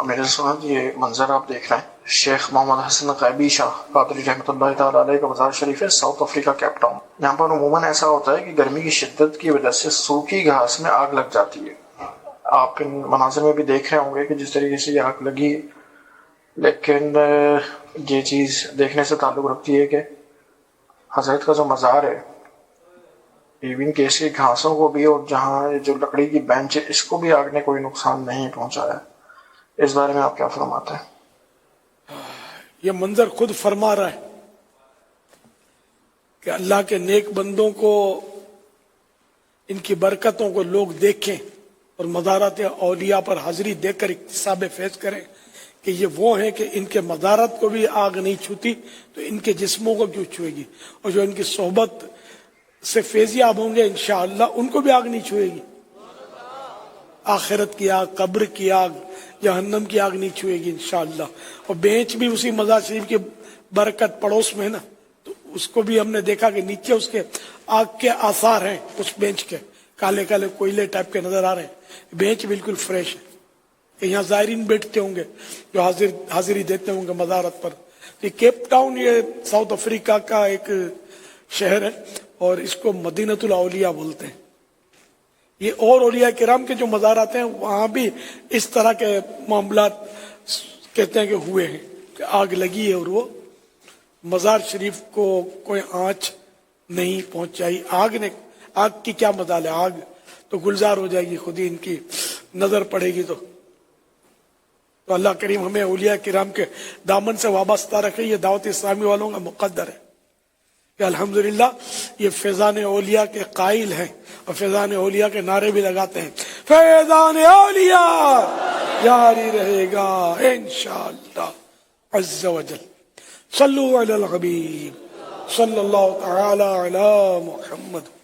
میرے ساتھ یہ منظر آپ دیکھ رہے ہیں، شیخ محمد حسن غیبی شاہ قادری رحمۃ اللہ تعالیٰ علیہ کا مزار شریف ہے، ساؤتھ افریقہ کیپ ٹاؤن۔ یہاں پر عموماً ایسا ہوتا ہے کہ گرمی کی شدت کی وجہ سے سوکھی گھاس میں آگ لگ جاتی ہے۔ آپ ان مناظر میں بھی دیکھ رہے ہوں گے کہ جس طریقے سے یہ آگ لگی، لیکن یہ چیز دیکھنے سے تعلق رکھتی ہے کہ حضرت کا جو مزار ہے، ایون کہ اس کی گھاسوں کو بھی اور جہاں جو لکڑی کی بینچ ہے اس کو بھی آگ نے کوئی نقصان نہیں پہنچایا۔ اس بارے میں آپ کیا فرماتے ہیں؟ یہ منظر خود فرما رہا ہے کہ اللہ کے نیک بندوں کو، ان کی برکتوں کو لوگ دیکھیں اور مزارات اولیاء پر حاضری دے کر اکتساب فیض کریں کہ یہ وہ ہیں کہ ان کے مزارات کو بھی آگ نہیں چھوتی تو ان کے جسموں کو کیوں چھوئے گی، اور جو ان کی صحبت سے فیضیاب ہوں گے انشاءاللہ ان کو بھی آگ نہیں چھوئے گی۔ آخرت کی آگ، قبر کی آگ، جہنم کی آگ نہیں چھوئے گی انشاءاللہ۔ اور بینچ بھی اسی مزار شریف کی برکت پڑوس میں ہے نا، تو اس کو بھی ہم نے دیکھا کہ نیچے اس کے آگ کے آثار ہیں، اس بینچ کے کالے کالے کوئلے ٹائپ کے نظر آ رہے ہیں۔ بینچ بالکل فریش ہے کہ یہاں زائرین بیٹھتے ہوں گے جو حاضری دیتے ہوں گے مزارت پر۔ یہ کیپ ٹاؤن یہ ساؤتھ افریقہ کا ایک شہر ہے اور اس کو مدینۃ الاولیاء بولتے ہیں۔ یہ اور اولیاء کرام کے جو مزارات ہیں وہاں بھی اس طرح کے معاملات کہتے ہیں کہ ہوئے ہیں کہ آگ لگی ہے اور وہ مزار شریف کو کوئی آنچ نہیں پہنچائی۔ آگ کی کیا مجال ہے، آگ تو گلزار ہو جائے گی خود ہی ان کی نظر پڑے گی۔ تو اللہ کریم ہمیں اولیاء کرام کے دامن سے وابستہ رکھے۔ یہ دعوت اسلامی والوں کا مقدر ہے کہ الحمدللہ یہ فیضان اولیاء کے قائل ہیں اور فیضان اولیاء کے نعرے بھی لگاتے ہیں۔ فیضان اولیاء جاری رہے گا انشاءاللہ عز و جل۔ صلو علی الحبیب صلی اللہ تعالی علی محمد۔